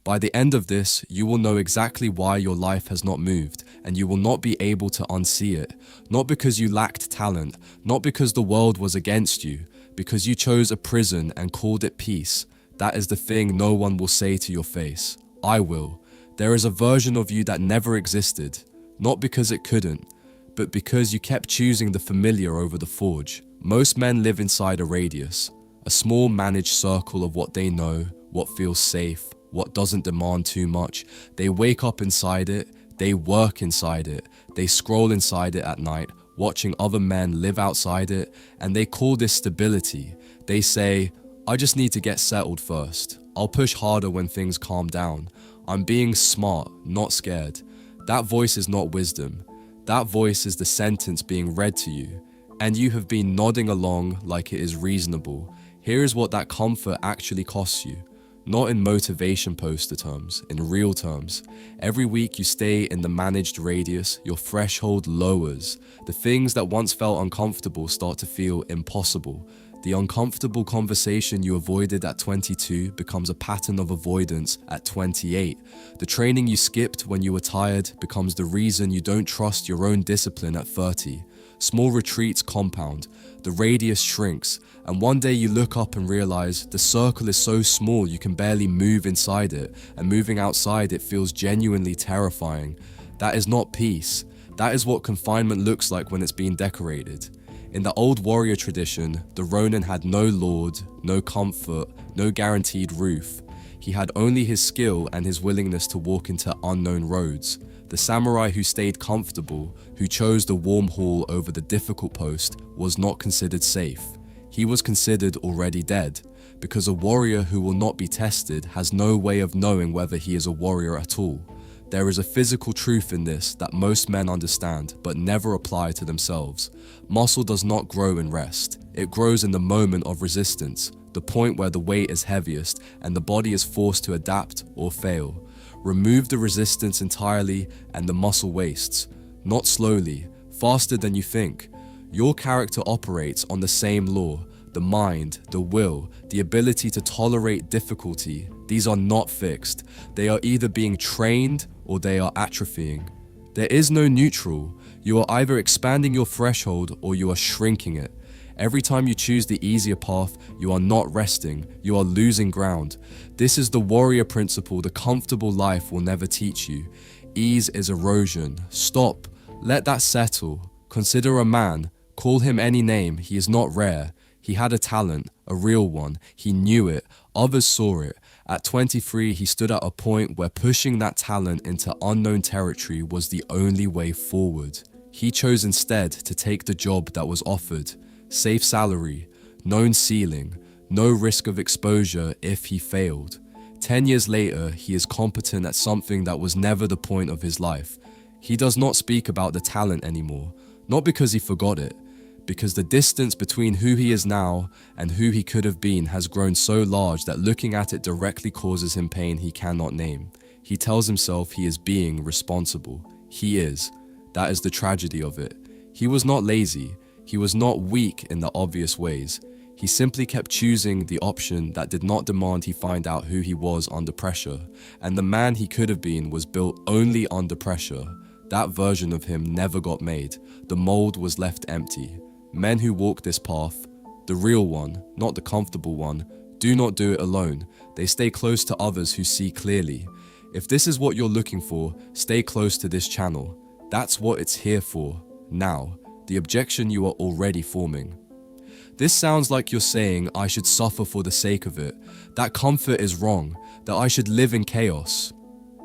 By the end of this, you will know exactly why your life has not moved, and you will not be able to unsee it. Not because you lacked talent, not because the world was against you, because you chose a prison and called it peace. That is the thing no one will say to your face. I will. There is a version of you that never existed, not because it couldn't, but because you kept choosing the familiar over the forge. Most men live inside a radius, a small managed circle of what they know, what feels safe, what doesn't demand too much. They wake up inside it, they work inside it, they scroll inside it at night, watching other men live outside it, and they call this stability. They say, I just need to get settled first. I'll push harder when things calm down. I'm being smart, not scared. That voice is not wisdom. That voice is the sentence being read to you, and you have been nodding along like it is reasonable. Here is what that comfort actually costs you. Not in motivation poster terms, in real terms. Every week you stay in the managed radius, your threshold lowers. The things that once felt uncomfortable start to feel impossible. The uncomfortable conversation you avoided at 22 becomes a pattern of avoidance at 28. The training you skipped when you were tired becomes the reason you don't trust your own discipline at 30. Small retreats compound, the radius shrinks, and one day you look up and realize the circle is so small you can barely move inside it, and moving outside it feels genuinely terrifying. That is not peace. That is what confinement looks like when it's being decorated. In the old warrior tradition, the ronin had no lord, no comfort, no guaranteed roof. He had only his skill and his willingness to walk into unknown roads. The samurai who stayed comfortable, who chose the warm hall over the difficult post, was not considered safe. He was considered already dead, because a warrior who will not be tested has no way of knowing whether he is a warrior at all. There is a physical truth in this that most men understand but never apply to themselves. Muscle does not grow in rest. It grows in the moment of resistance, the point where the weight is heaviest and the body is forced to adapt or fail. Remove the resistance entirely and the muscle wastes. Not slowly, faster than you think. Your character operates on the same law. The mind, the will, the ability to tolerate difficulty. These are not fixed. They are either being trained or they are atrophying. There is no neutral. You are either expanding your threshold or you are shrinking it. Every time you choose the easier path, you are not resting, you are losing ground. This is the warrior principle the comfortable life will never teach you. Ease is erosion. Stop. Let that settle. Consider a man. Call him any name. He is not rare. He had a talent, a real one. He knew it. Others saw it. At 23, he stood at a point where pushing that talent into unknown territory was the only way forward. He chose instead to take the job that was offered. Safe salary, known ceiling, no risk of exposure if he failed. 10 years later, he is competent at something that was never the point of his life. He does not speak about the talent anymore, not because he forgot it, because the distance between who he is now and who he could have been has grown so large that looking at it directly causes him pain he cannot name. He tells himself he is being responsible. He is. That is the tragedy of it. He was not lazy. He was not weak in the obvious ways. He simply kept choosing the option that did not demand he find out who he was under pressure. And the man he could have been was built only under pressure. That version of him never got made. The mold was left empty. Men who walk this path, the real one, not the comfortable one, do not do it alone. They stay close to others who see clearly. If this is what you're looking for, stay close to this channel. That's what it's here for, now. The objection you are already forming. This sounds like you're saying I should suffer for the sake of it, that comfort is wrong, that I should live in chaos.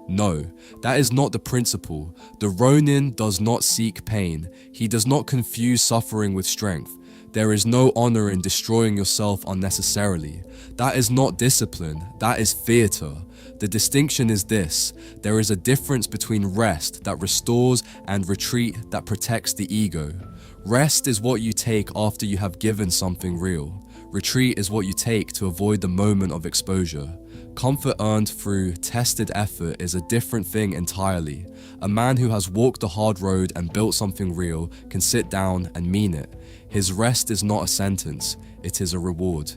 No, that is not the principle. The ronin does not seek pain. He does not confuse suffering with strength. There is no honor in destroying yourself unnecessarily. That is not discipline, that is theater. The distinction is this: there is a difference between rest that restores and retreat that protects the ego. Rest is what you take after you have given something real. Retreat is what you take to avoid the moment of exposure. Comfort earned through tested effort is a different thing entirely. A man who has walked the hard road and built something real can sit down and mean it. His rest is not a sentence, it is a reward.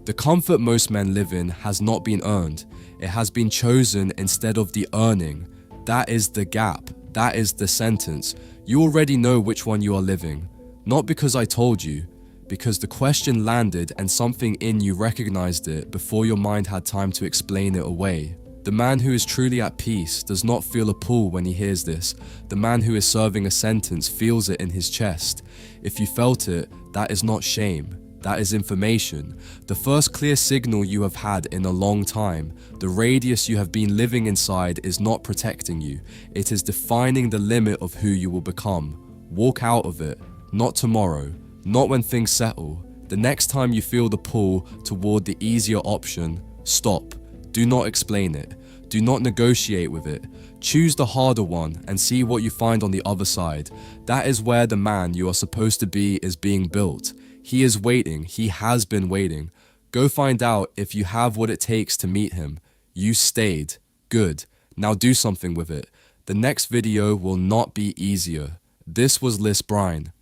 The comfort most men live in has not been earned. It has been chosen instead of the earning. That is the gap. That is the sentence. You already know which one you are living. Not because I told you, because the question landed and something in you recognized it before your mind had time to explain it away. The man who is truly at peace does not feel a pull when he hears this. The man who is serving a sentence feels it in his chest. If you felt it, that is not shame. That is information. The first clear signal you have had in a long time. The radius you have been living inside is not protecting you. It is defining the limit of who you will become. Walk out of it. Not tomorrow. Not when things settle. The next time you feel the pull toward the easier option, stop. Do not explain it. Do not negotiate with it. Choose the harder one and see what you find on the other side. That is where the man you are supposed to be is being built. He is waiting. He has been waiting. Go find out if you have what it takes to meet him. You stayed. Good. Now do something with it. The next video will not be easier. This was Liss Brine.